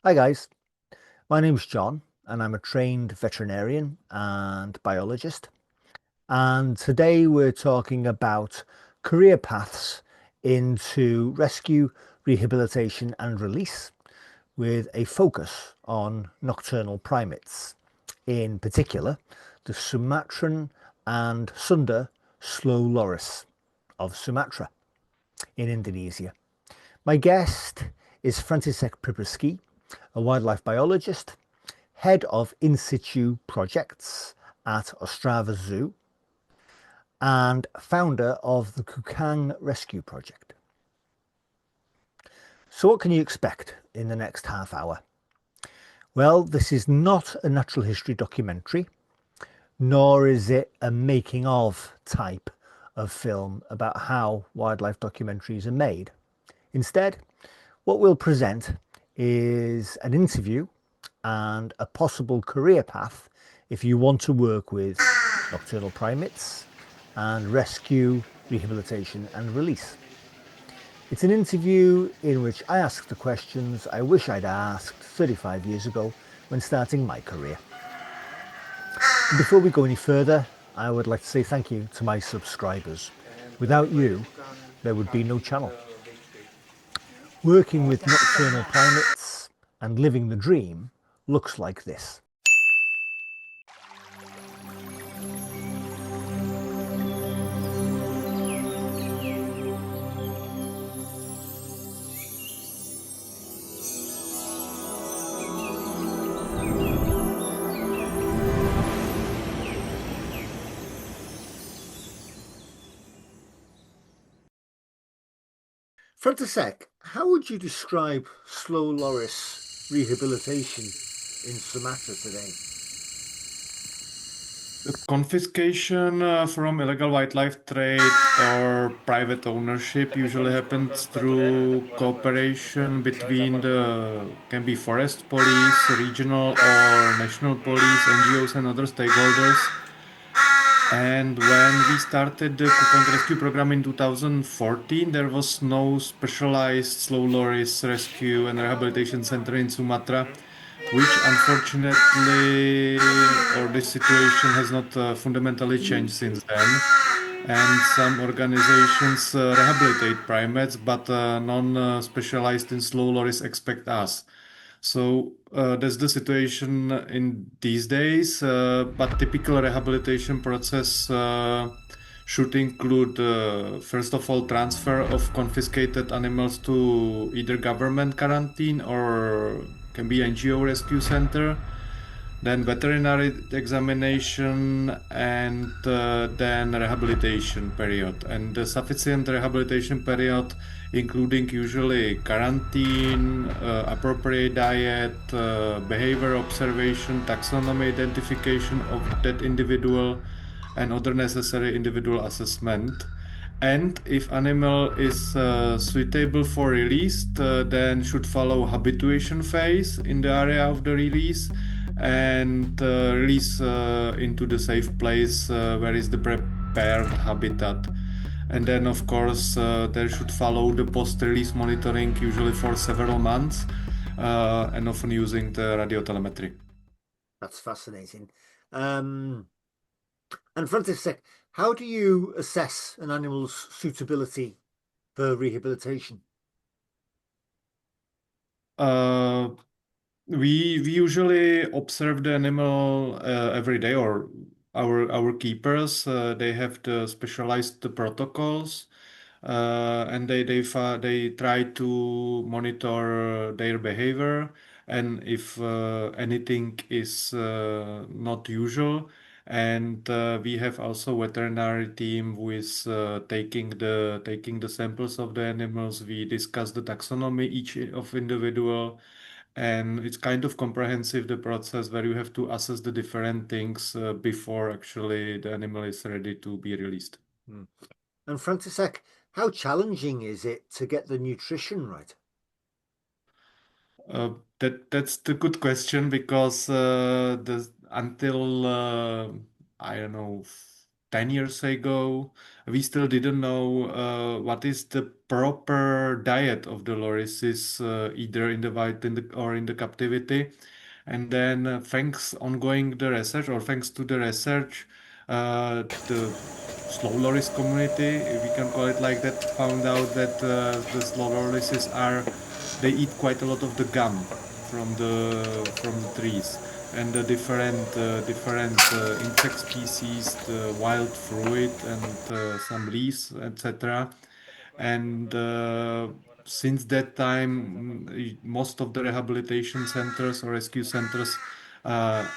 Hi guys, my name's John and I'm a trained veterinarian and biologist. And today we're talking about career paths into rescue, rehabilitation and release with a focus on nocturnal primates, in particular the Sumatran and Sunda slow loris of Sumatra in Indonesia. My guest is František Pribrski, a wildlife biologist, head of in situ projects at Ostrava Zoo, and founder of the Kukang Rescue Project. So, what can you expect in the next half hour? Well, this is not a natural history documentary, nor is it a making of type of film about how wildlife documentaries are made. Instead, what we'll present is an interview and a possible career path if you want to work with nocturnal primates and rescue, rehabilitation and release. It's an interview in which I ask the questions I wish I'd asked 35 years ago when starting my career. Before we go any further, I would like to say thank you to my subscribers. Without you, there would be no channel. Working with nocturnal primates and living the dream looks like this. František, how would you describe slow loris rehabilitation in Sumatra today? The confiscation from illegal wildlife trade or private ownership usually happens through cooperation between the can be forest police, regional or national police, NGOs and other stakeholders. And when we started the Kukang rescue program in 2014, there was no specialized slow loris rescue and rehabilitation center in Sumatra, which unfortunately, or this situation has not fundamentally changed since then. And some organizations rehabilitate primates, but non-specialized in slow loris expect us. So that's the situation in these days, but typical rehabilitation process should include, first of all, transfer of confiscated animals to either government quarantine or can be NGO rescue center, then veterinary examination, and then rehabilitation period. And the sufficient rehabilitation period, including usually quarantine, appropriate diet, behavior observation, taxonomy identification of that individual, and other necessary individual assessment. And if animal is suitable for release, then should follow habituation phase in the area of the release and release into the safe place where is the prepared habitat. And then, of course, there should follow the post-release monitoring, usually for several months, and often using the radiotelemetry. That's fascinating. And František, how do you assess an animal's suitability for rehabilitation? Uh, we usually observe the animal every day, or our keepers they have the specialized protocols, and they try to monitor their behavior, and if anything is not usual. And we have also veterinary team who is taking the samples of the animals. We discuss the taxonomy each of individual, and it's kind of comprehensive the process where you have to assess the different things before actually the animal is ready to be released. Hmm. And František, how challenging is it to get the nutrition right? That's the good question because until I don't know 10 years ago, we still didn't know what is the proper diet of the lorises, either in the wild or in the captivity. And then, thanks ongoing the research, or thanks to the research, the slow loris community, we can call it like that, found out that the slow lorises they eat quite a lot of the gum from the trees, and the different insect species, the wild fruit, and some leaves, etc. And since that time, most of the rehabilitation centers or rescue centers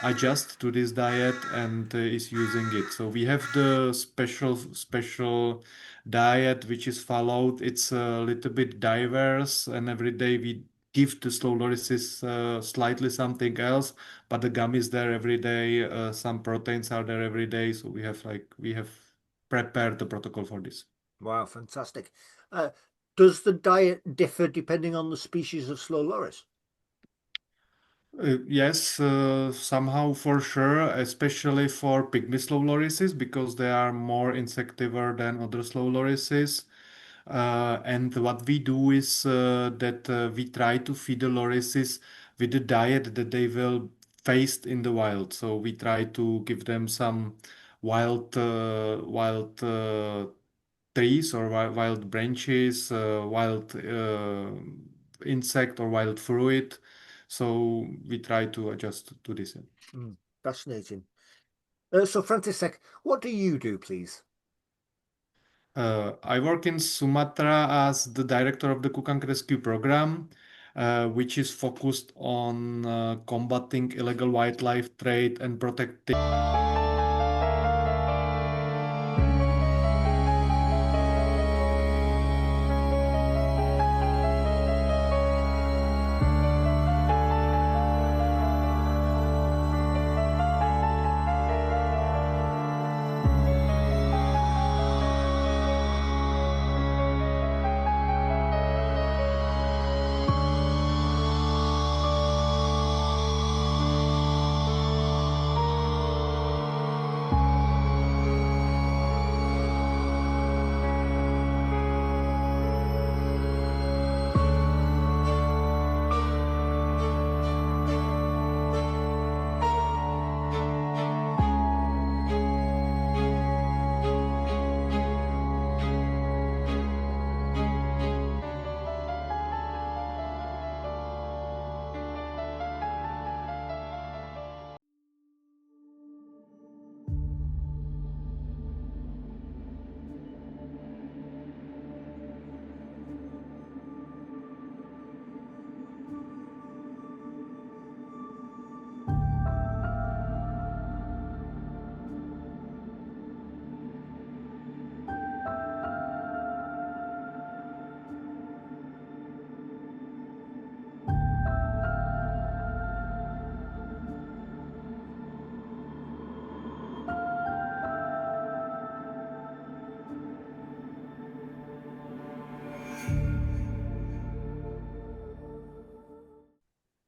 adjust to this diet and is using it. So we have the special diet which is followed. It's a little bit diverse, and every day we give to slow lorises slightly something else, but the gum is there every day. Some proteins are there every day, so we have prepared the protocol for this. Wow, fantastic. Uh, does the diet differ depending on the species of slow loris? Yes, somehow for sure, especially for pygmy slow lorises because they are more insectivore than other slow lorises. And what we do is that we try to feed the lorises with a diet that they will face in the wild. So we try to give them some wild trees or wild branches, wild insect or wild fruit. So we try to adjust to this. Mm, fascinating. So, František, what do you do, please? I work in Sumatra as the director of the Kukang Rescue Program, which is focused on combating illegal wildlife trade and protecting.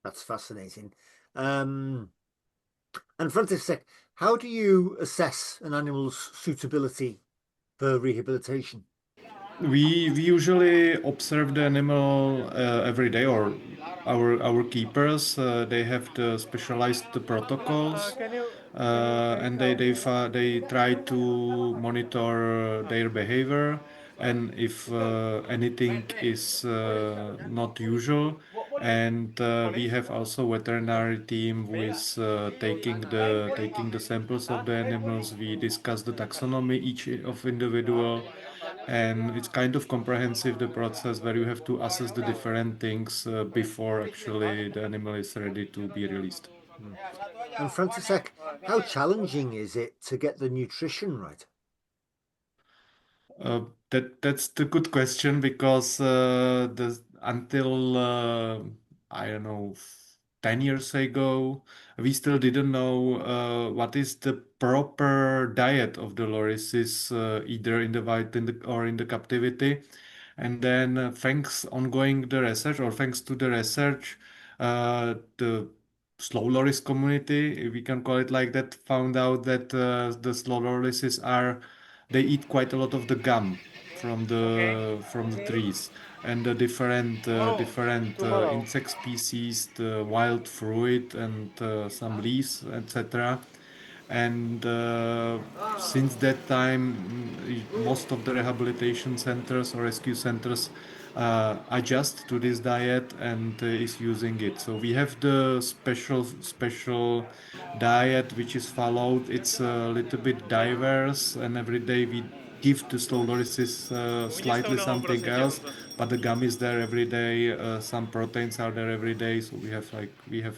That's fascinating. Um, and František, how do you assess an animal's suitability for rehabilitation? We usually observe the animal every day, or our keepers. They have the specialized protocols, and they try to monitor their behavior, and if anything is not usual. And we have also veterinary team who is taking the samples of the animals. We discuss the taxonomy each of individual, and it's kind of comprehensive the process where you have to assess the different things before actually the animal is ready to be released. Mm. And František, how challenging is it to get the nutrition right? That's the good question because the until I don't know 10 years ago we still didn't know what is the proper diet of the lorises, either in the wild or in the captivity. And then, thanks ongoing the research, or thanks to the research, the slow loris community, if we can call it like that, found out that the slow lorises are they eat quite a lot of the gum from the trees and the different insect species, the wild fruit and some leaves, etc. And since that time, most of the rehabilitation centers or rescue centers adjust to this diet and is using it. So we have the special diet which is followed. It's a little bit diverse, and every day we give to slow lorises slightly something else, but the gum is there every day. Some proteins are there every day, so we have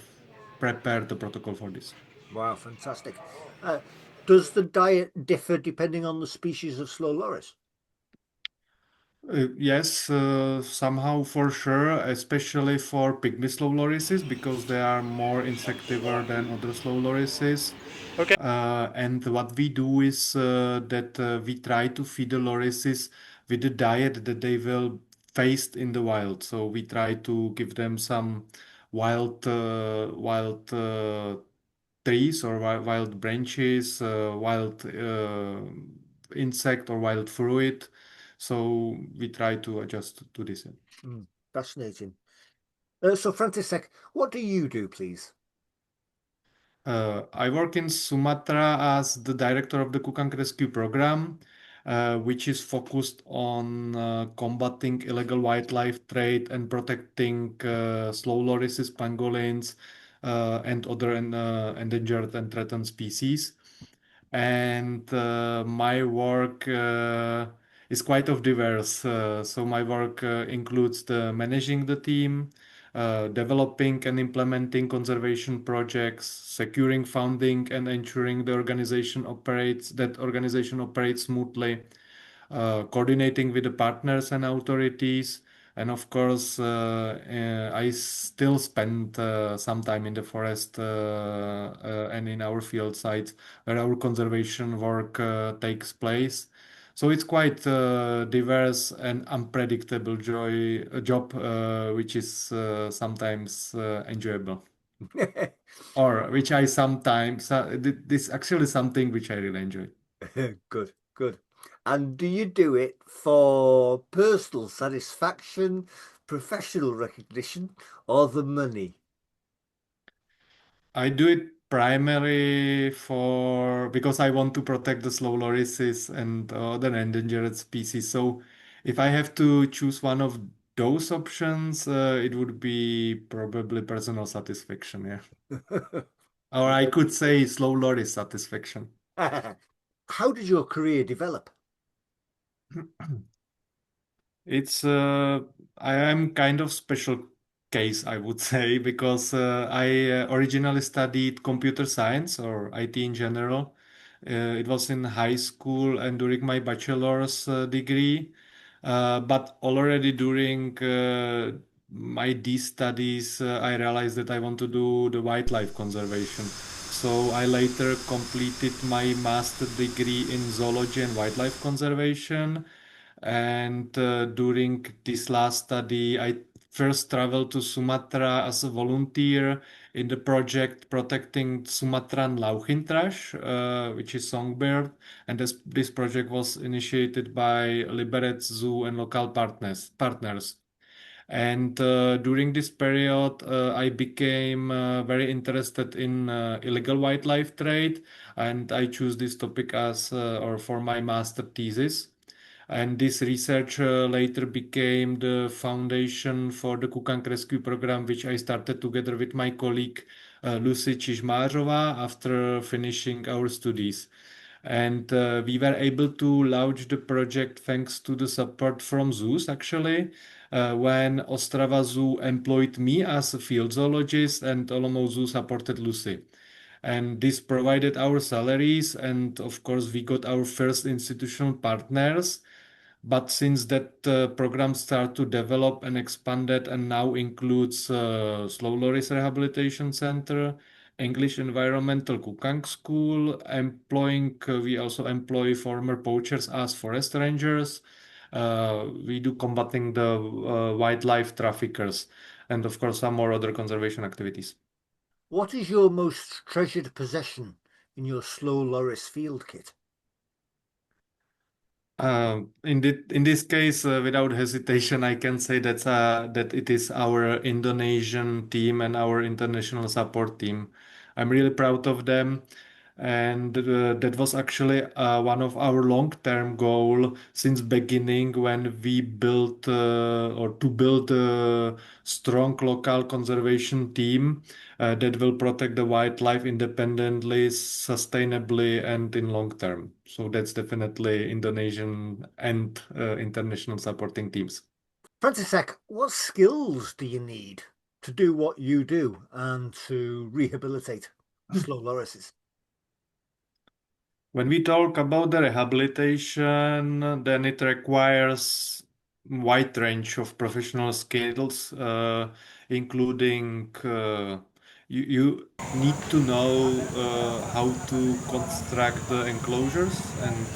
prepared the protocol for this. Wow, fantastic. Uh, does the diet differ depending on the species of slow loris? Yes, somehow for sure, especially for pygmy slow lorises because they are more insectivore than other slow lorises. And what we do is that we try to feed the lorises with a diet that they will face in the wild. So we try to give them some wild trees or wild branches, wild insect or wild fruit. So we try to adjust to this. Mm, fascinating. So, František, what do you do, please? I work in Sumatra as the director of the Kukang Rescue Program, which is focused on combating illegal wildlife trade and protecting slow lorises, pangolins, and other endangered and threatened species. And my work is quite of diverse. So my work includes the managing the team, developing and implementing conservation projects, securing funding and ensuring the organization operates smoothly, coordinating with the partners and authorities. And of course, I still spend some time in the forest and in our field sites where our conservation work takes place. So it's quite diverse and unpredictable job, which is sometimes enjoyable, or which I sometimes this actually something which I really enjoy. Good, good. And do you do it for personal satisfaction, professional recognition, or the money? I do it primarily for because I want to protect the slow lorises and other endangered species. So if I have to choose one of those options, it would be probably personal satisfaction, yeah. Or I could say slow loris satisfaction. How did your career develop? It's I am kind of special case, I would say, because I originally studied computer science or IT in general. It was in high school and during my bachelor's degree, but already during my D studies, I realized that I want to do the wildlife conservation. So I later completed my master degree in zoology and wildlife conservation. And during this last study, I first traveled to Sumatra as a volunteer in the project protecting Sumatran lauchintrash, which is songbird. And this project was initiated by Liberec Zoo and local partners. And during this period, I became very interested in illegal wildlife trade, and I choose this topic as or for my master thesis. And this research later became the foundation for the Kukang Rescue Program, which I started together with my colleague Lucy Čižmářová after finishing our studies. And we were able to launch the project thanks to the support from zoos, actually. When Ostrava Zoo employed me as a field zoologist and Olomouc Zoo supported Lucy. And this provided our salaries, and of course, we got our first institutional partners. But since that program started to develop and expanded and now includes Slow Loris Rehabilitation Center, English Environmental Kukang School, we also employ former poachers as forest rangers. We do combating the wildlife traffickers and of course some more other conservation activities. What is your most treasured possession in your Slow Loris field kit? In this case, without hesitation, I can say that it is our Indonesian team and our international support team. I'm really proud of them, and that was actually one of our long-term goal since beginning when we built or to build a strong local conservation team that will protect the wildlife independently, sustainably, and in long term. So that's definitely Indonesian and international supporting teams. František, what skills do you need to do what you do and to rehabilitate slow lorises? When we talk about the rehabilitation, then it requires wide range of professional skills, including you need to know how to construct the enclosures and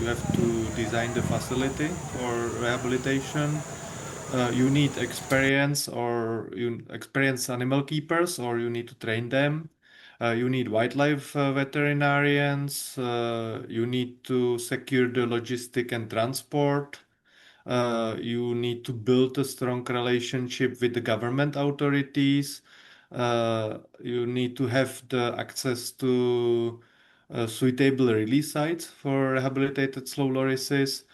you have to design the facility for rehabilitation. You need experience or you experience animal keepers or you need to train them. You need wildlife veterinarians. You need to secure the logistic and transport. You need to build a strong relationship with the government authorities. You need to have the access to suitable release sites for rehabilitated slow lorises,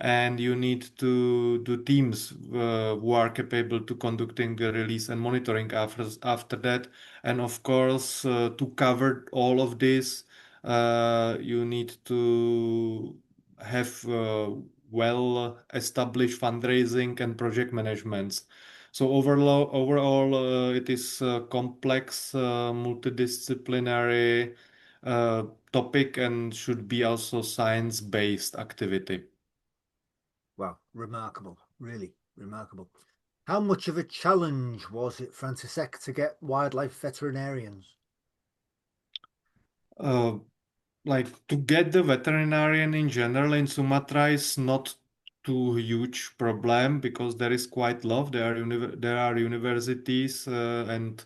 and you need to do teams who are capable to conducting the release and monitoring after that. And of course, to cover all of this, you need to have well established fundraising and project managements. So overall, it is a complex, multidisciplinary uh, topic and should be also science-based activity. Wow, remarkable, really remarkable. How much of a challenge was it, František, to get wildlife veterinarians? Uh, like to get the veterinarian in general in Sumatra is not too huge problem because there is quite love. There are universities and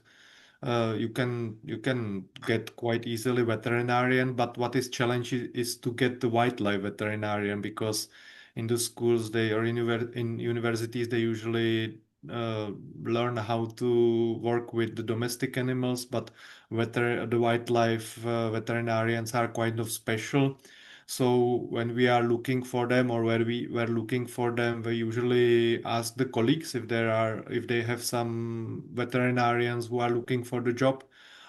you can get quite easily veterinarian. But what is challenge is to get the wildlife veterinarian because in the schools they or in universities they usually uh, learn how to work with the domestic animals, but the wildlife veterinarians are kind of special. So when we are looking for them or where we were looking for them, we usually ask the colleagues if they have some veterinarians who are looking for the job,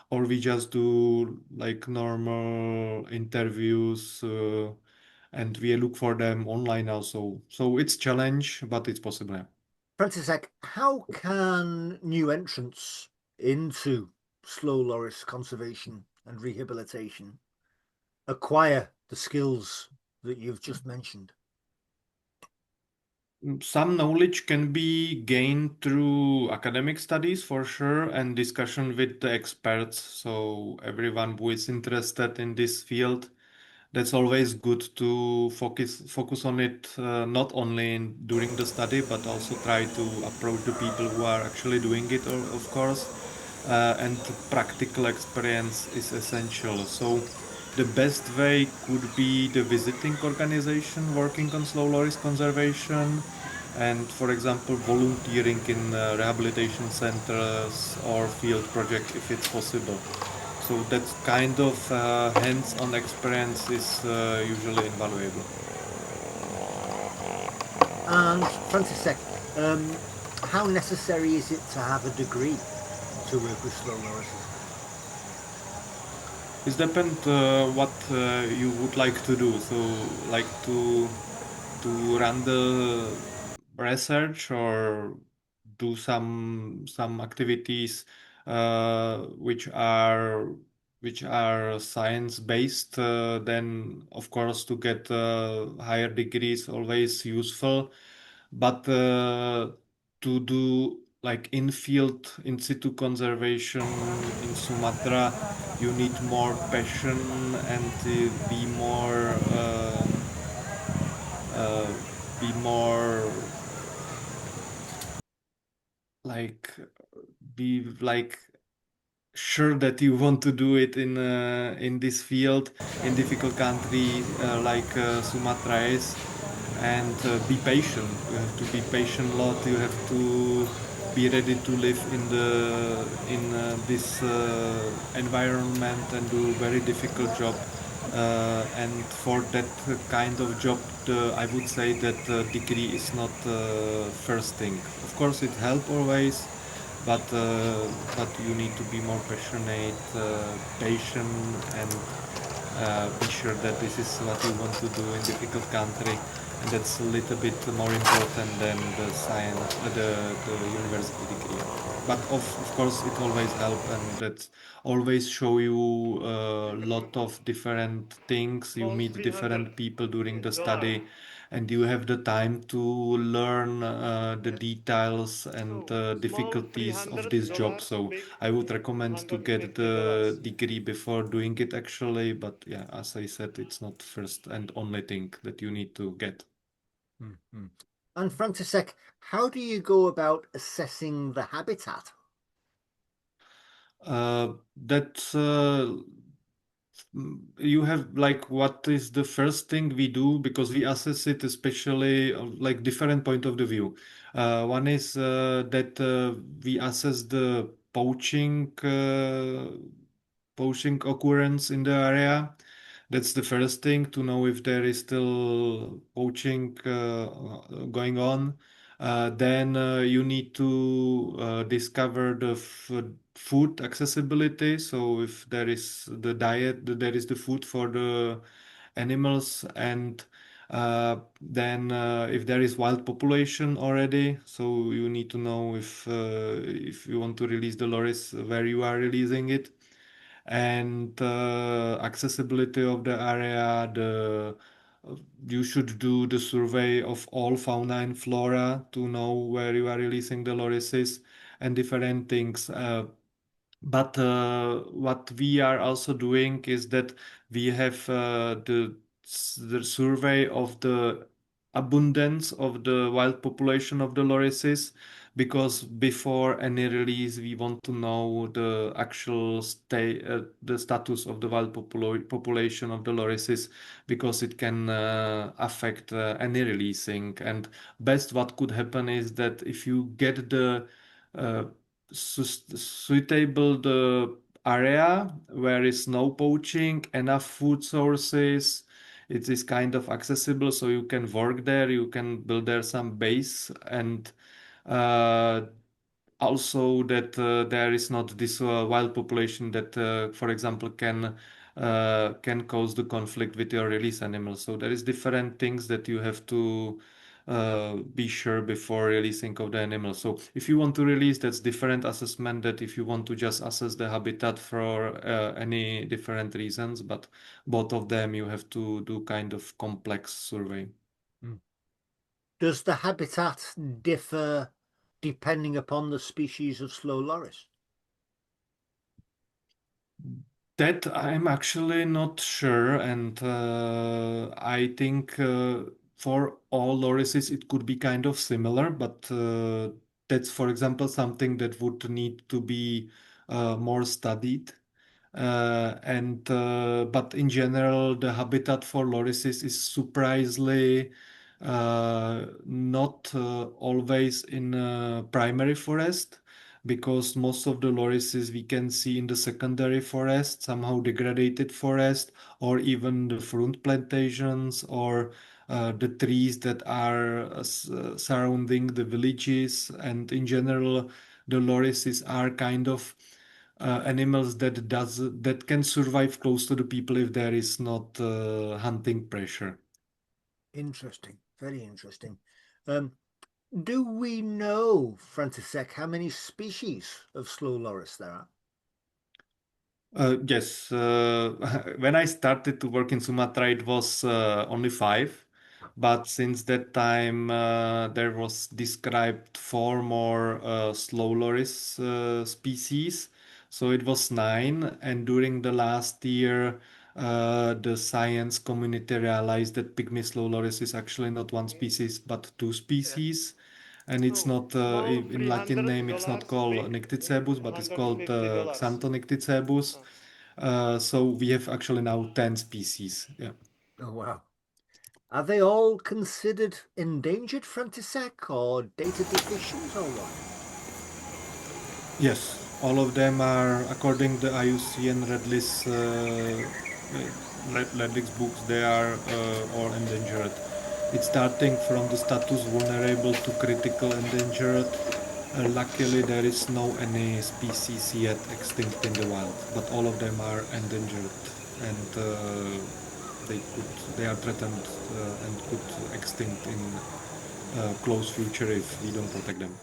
or we just do like normal interviews and we look for them online also. So it's challenge, but it's possible. Yeah. František, how can new entrants into slow loris conservation and rehabilitation acquire the skills that you've just mentioned? Some knowledge can be gained through academic studies for sure and discussion with the experts. So everyone who is interested in this field, that's always good to focus on it not only during the study but also try to approach the people who are actually doing it, of course. And practical experience is essential. So the best way could be the visiting organization working on slow loris conservation, and for example volunteering in rehabilitation centers or field project if it's possible. So that kind of hands-on experience is usually invaluable. And František, how necessary is it to have a degree to work with slow lorises? It depends what you would like to do. So, like to run the research or do some activities which are science based. Then, of course, to get higher degrees always useful. But to do like in-field, in-situ conservation in Sumatra, you need more passion and uh, be more like be like sure that you want to do it in this field in difficult country like Sumatra is, and be patient. You have to be patient a lot. You have to be ready to live in this environment and do very difficult job. And for that kind of job, I would say that degree is not first thing. Of course, it help always, but you need to be more passionate, patient, and be sure that this is what you want to do in difficult country, and that's a little bit more important than the science, the university degree. But of course, it always help, and that's always show you a lot of different things. You Small meet different 300. people during the Guard. study, and you have the time to learn the Yes. details and So small difficulties of this job. $300, So big I would recommend to get the $150. degree before doing it actually. But yeah, as I said, it's not first and only thing that you need to get. Mhm. And František, how do you go about assessing the habitat? That you have like what is the first thing we do because we assess it especially like different point of the view. One is that we assess the poaching occurrence in the area. That's the first thing to know if there is still poaching going on. Then you need to discover the food accessibility. So if there is the diet, there is the food for the animals, and then if there is wild population already, so you need to know if you want to release the loris, where you are releasing it, and accessibility of the area. The You should do the survey of all fauna and flora to know where you are releasing the lorises and different things. But what we are also doing is that we have the survey of the abundance of the wild population of the lorises, because before any release we want to know the actual the status of the wild population of the lorises, because it can affect any releasing. And best what could happen is that if you get the uh, suitable the area where is no poaching, enough food sources, it is kind of accessible, so you can work there, you can build there some base, and uh, also that there is not this wild population that, for example, can cause the conflict with your release animals. So there is different things that you have to be sure before releasing of the animal. So if you want to release, that's different assessment that if you want to just assess the habitat for any different reasons, but both of them you have to do kind of complex survey. Mm. Does the habitat differ depending upon the species of slow loris? That I'm actually not sure, and I think for all lorises it could be kind of similar, but that's, for example, something that would need to be more studied. And But in general, the habitat for lorises is surprisingly not always in primary forest, because most of the lorises we can see in the secondary forest, somehow degraded forest, or even the fruit plantations, or the trees that are surrounding the villages. And in general, the lorises are kind of animals that can survive close to the people if there is not hunting pressure. Interesting, very interesting. Um, do we know, František, how many species of slow loris there are? Yes, when I started to work in Sumatra, it was only five, but since that time there was described four more slow loris species, so it was nine. And during the last year, the science community realized that pygmy slow loris is actually not one species but two species. and it's not in Latin name it's not called Nycticebus, but it's called Xanthonycticebus. So we have actually now 10 species. Yeah. Oh, wow. Are they all considered endangered, Frantisek, or data deficient, or what? Yes, all of them are according to IUCN Red List books. They are all endangered. It's starting from the status vulnerable to critical endangered. Luckily, there is no any species yet extinct in the wild, but all of them are endangered, and they are threatened and could extinct in close future if we don't protect them.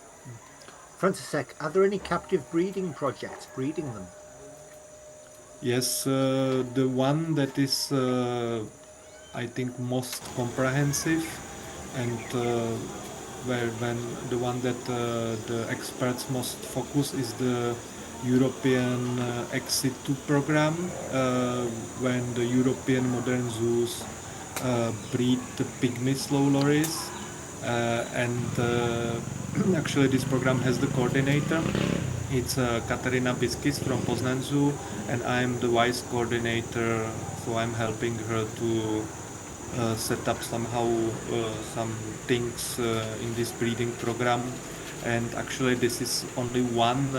Frantisek, are there any captive breeding projects breeding them? Yes, the one that is, I think, most comprehensive, and where when the one that the experts most focus is the European Exit 2 program, when the European modern zoos breed the pygmy slow loris, and actually this program has the coordinator. It's Katerina Biskis from Poznan Zoo, and I'm the vice coordinator, so I'm helping her to set up somehow some things in this breeding program. And actually, this is only one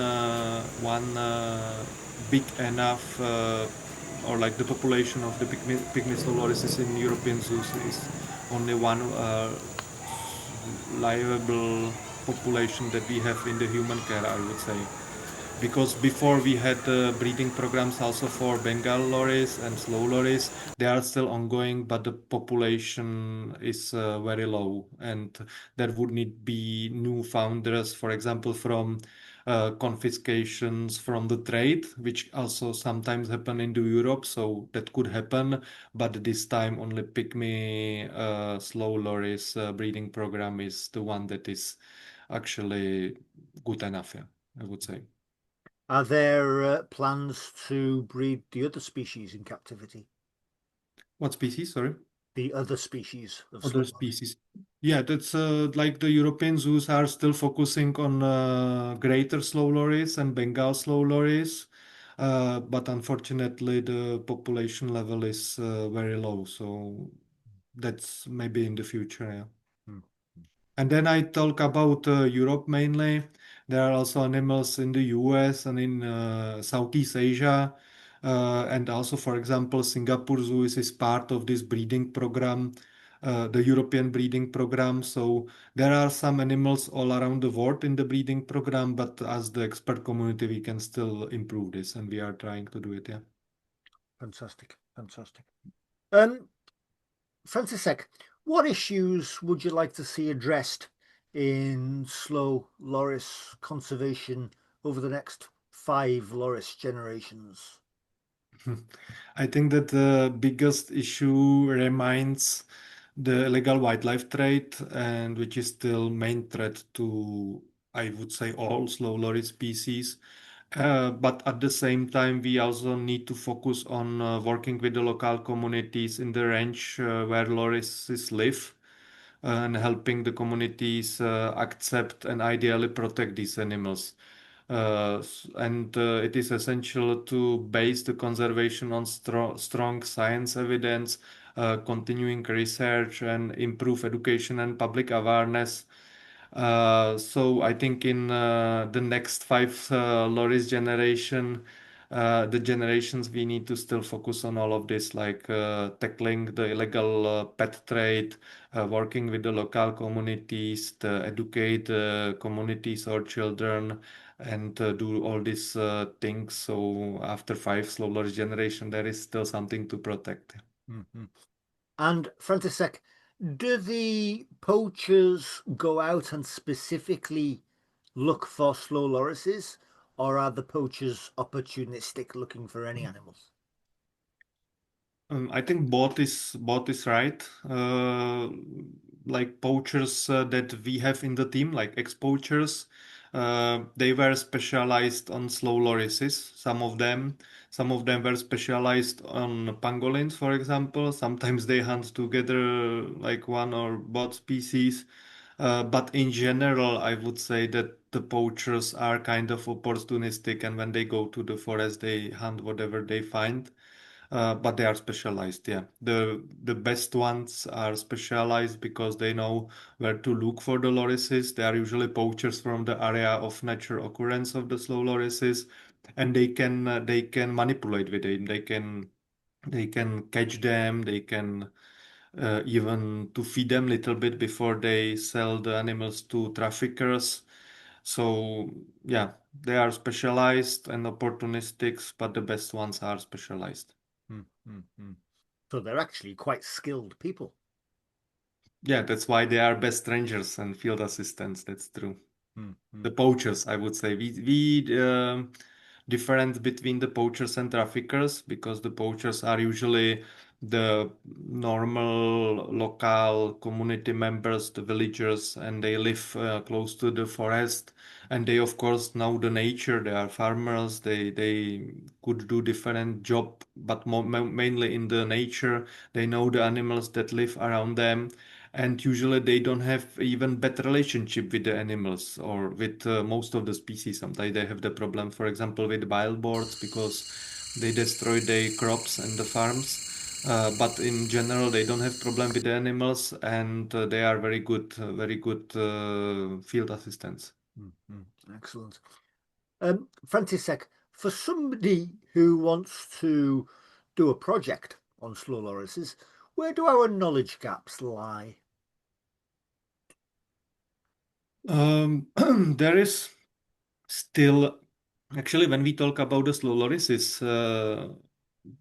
big enough, or like the population of the pygmy lorises in European zoos is only one liable population that we have in the human care, I would say, because before we had breeding programs also for Bengal loris and slow loris. They are still ongoing, but the population is very low, and there would need be new founders, for example, from confiscations from the trade, which also sometimes happen in the Europe. So that could happen, but this time only pygmy slow loris breeding program is the one that is actually good enough. Yeah, I would say. Are there plans to breed the other species in captivity? What species? Sorry. The other species of Other slow loris? species. Yeah, that's like the European zoos are still focusing on greater slow loris and Bengal slow loris, but unfortunately the population level is very low. So that's maybe in the future. Yeah. Hmm. And then I talk about Europe mainly. There are also animals in the US and in Southeast Asia. And also, for example, Singapore Zoo is part of this breeding program, the European breeding program. So there are some animals all around the world in the breeding program, but as the expert community, we can still improve this, and we are trying to do it. Yeah. Fantastic, fantastic. Um, Frantisek, what issues would you like to see addressed in slow loris conservation over the next 5 loris generations? I think that the biggest issue remains the illegal wildlife trade, and which is still main threat to, I would say, all slow loris species. But at the same time, we also need to focus on working with the local communities in the range where lorises live, and helping the communities accept and ideally protect these animals. And it is essential to base the conservation on strong science evidence, continuing research, and improve education and public awareness. So I think in the next five Loris generation, the generations we need to still focus on all of this, like tackling the illegal pet trade, working with the local communities, to educate communities or children, and do all these things. So after five slow Loris generation, there is still something to protect. Mhm. And Frantisek, do the poachers go out and specifically look for slow lorises, or are the poachers opportunistic looking for any animals? I think both is right. Like poachers that we have in the team, like ex-poachers, they were specialized on slow lorises. Some of them were specialized on pangolins, for example. Sometimes they hunt together like one or both species. But in general, I would say that the poachers are kind of opportunistic, and when they go to the forest, they hunt whatever they find. But they are specialized, yeah. The best ones are specialized because they know where to look for the lorises. They are usually poachers from the area of natural occurrence of the slow lorises, and they can manipulate with it. They can catch them. They can even to feed them a little bit before they sell the animals to traffickers. So yeah, they are specialized and opportunistic, but the best ones are specialized. Mm, mm, mm. So they're actually quite skilled people. Yeah, that's why they are best rangers and field assistants. That's true. Mm, mm, The poachers, I would say. We difference between the poachers and traffickers because the poachers are usually the normal local community members, the villagers, and they live close to the forest. And they, of course, know the nature. They are farmers. They could do different job, but mainly in the nature. They know the animals that live around them, and usually they don't have even better relationship with the animals or with most of the species. Sometimes they have the problem, for example, with wild boars because they destroy their crops and the farms. But in general, they don't have problem with the animals, and they are very good field assistants. mm, mm. Excellent. František, for somebody who wants to do a project on slow lorises, where do our knowledge gaps lie? There is still, actually, when we talk about the slow lorises,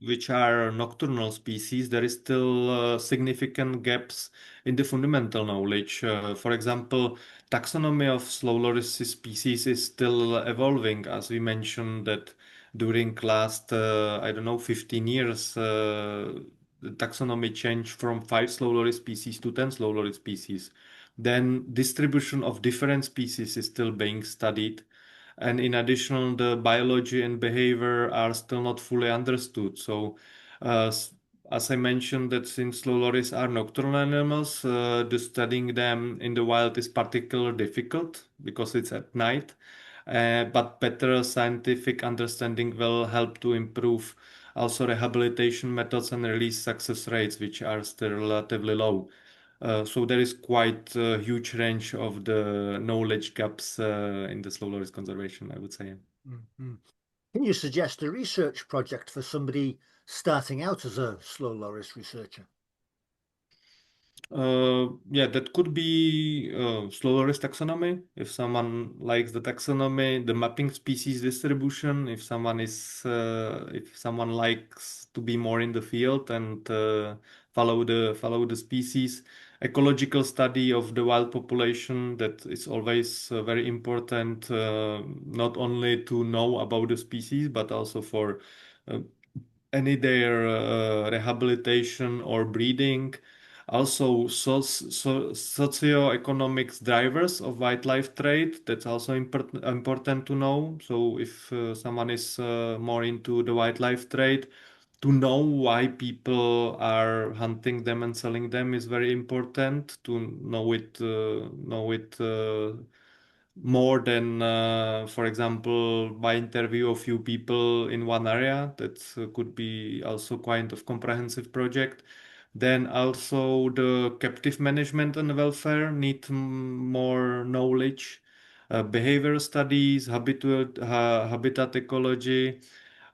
which are nocturnal species, there is still significant gaps in the fundamental knowledge. For example, taxonomy of slow lorises species is still evolving, as we mentioned that during last, I don't know, 15 years, the taxonomy changed from 5 slow loris species to 10 slow loris species. Then distribution of different species is still being studied. And in addition, the biology and behavior are still not fully understood. So, uh, s- as I mentioned, that since slow loris are nocturnal animals, the studying them in the wild is particularly difficult because it's at night. But better scientific understanding will help to improve also rehabilitation methods and release success rates, which are still relatively low. So there is quite a huge range of the knowledge gaps in the slow loris conservation, I would say. Mhm. Can you suggest a research project for somebody starting out as a slow loris researcher? Yeah, that could be slow loris taxonomy. If someone likes the taxonomy, the mapping species distribution. If someone likes to be more in the field and follow the species, ecological study of the wild population. That is always very important, not only to know about the species, but also for uh, any their rehabilitation or breeding. Also, socioeconomic drivers of wildlife trade, that's also important to know. So if someone is more into the wildlife trade, to know why people are hunting them and selling them is very important. To know it more than, for example, by interview a few people in one area. That could be also kind of comprehensive project. Then also the captive management and welfare need more knowledge. Behavior studies, habitat ecology,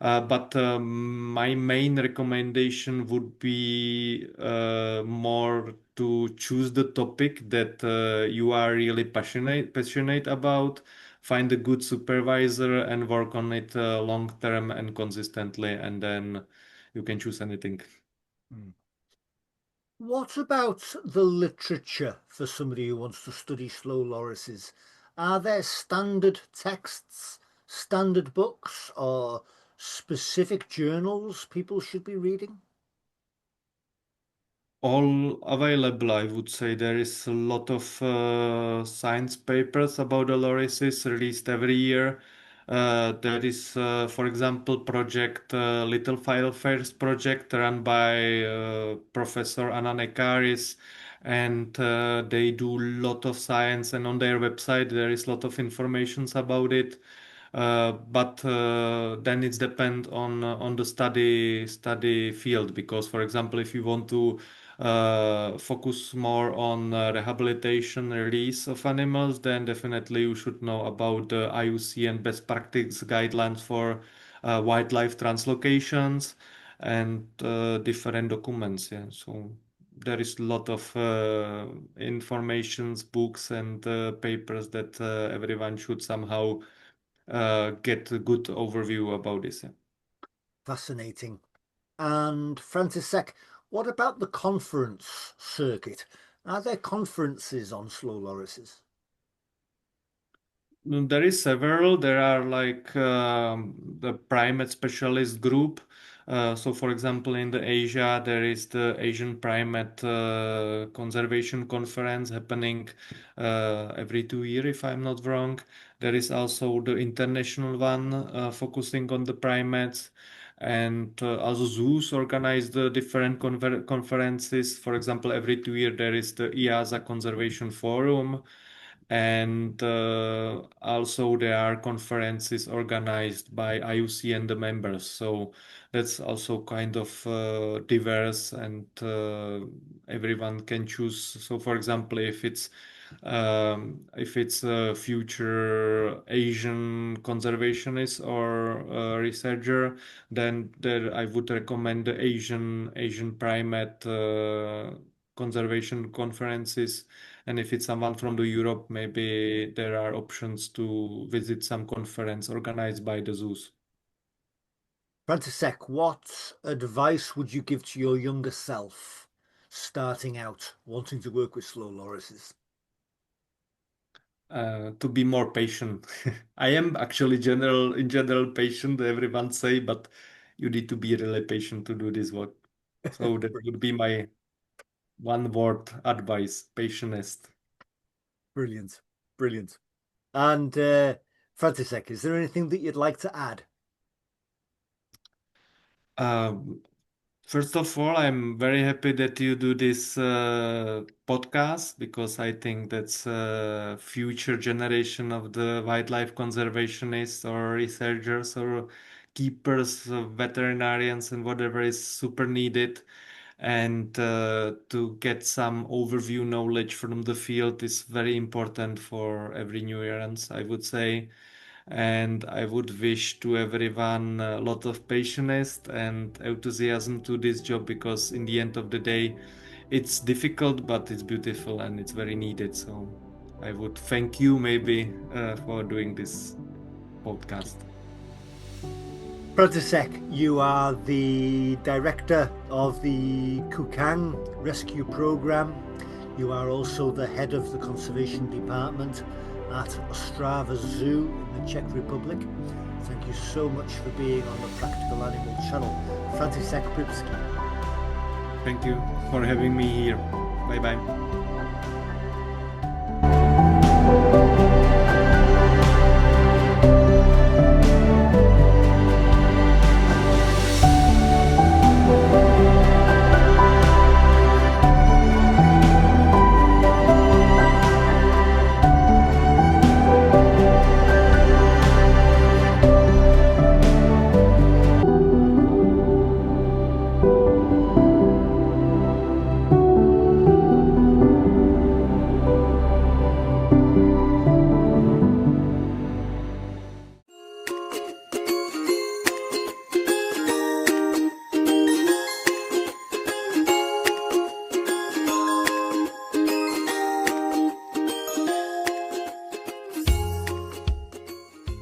but my main recommendation would be more to choose the topic that you are really passionate about, find a good supervisor and work on it long term and consistently, and then you can choose anything. Mm. What about the literature for somebody who wants to study slow lorises? Are there standard texts, standard books, or specific journals people should be reading? All available, I would say. There is a lot of science papers about the lorises released every year. There is, for example, project Little Fireflies project run by Professor Anna Nekaris, and they do a lot of science, and on their website there is a lot of informations about it. But then it's depend on the study field, because for example, if you want to focus more on rehabilitation release of animals, then definitely you should know about the IUC and best practice guidelines for wildlife translocations and different documents. Yeah, so there is a lot of informations, books, and papers that everyone should somehow get a good overview about this. Yeah. Fascinating. And František, what about the conference circuit? Are there conferences on slow lorises? There is several. There are like the primate specialist group. So, for example, in the Asia, there is the Asian Primate Conservation Conference happening every 2 years, if I'm not wrong. There is also the international one focusing on the primates. And also zoos organize the different conferences. For example, every 2 years there is the IASA Conservation Forum, and also there are conferences organized by IUC and the members. So that's also kind of diverse, and everyone can choose. So for example, if it's a future Asian conservationist or researcher, then there I would recommend the Asian primate conservation conferences. And if it's someone from the Europe, maybe there are options to visit some conference organized by the zoos. František, what advice would you give to your younger self starting out wanting to work with slow lorises? To be more patient. I am actually in general patient, everyone say, but you need to be really patient to do this work. So that would be my one word advice, patientest. Brilliant, brilliant. And František, is there anything that you'd like to add? Um, First of all, I'm very happy that you do this podcast, because I think that's future generation of the wildlife conservationists or researchers or keepers, veterinarians, and whatever is super needed. And to get some overview knowledge from the field is very important for every new errands, I would say. And I would wish to everyone a lot of patience and enthusiasm to this job, because in the end of the day, it's difficult, but it's beautiful and it's very needed. So I would thank you maybe for doing this podcast. František, you are the director of the Kukang rescue program. You are also the head of the conservation department at Ostrava Zoo in the Czech Republic. Thank you so much for being on the Practical Animal channel. František Pripsky. Thank you for having me here. Bye bye.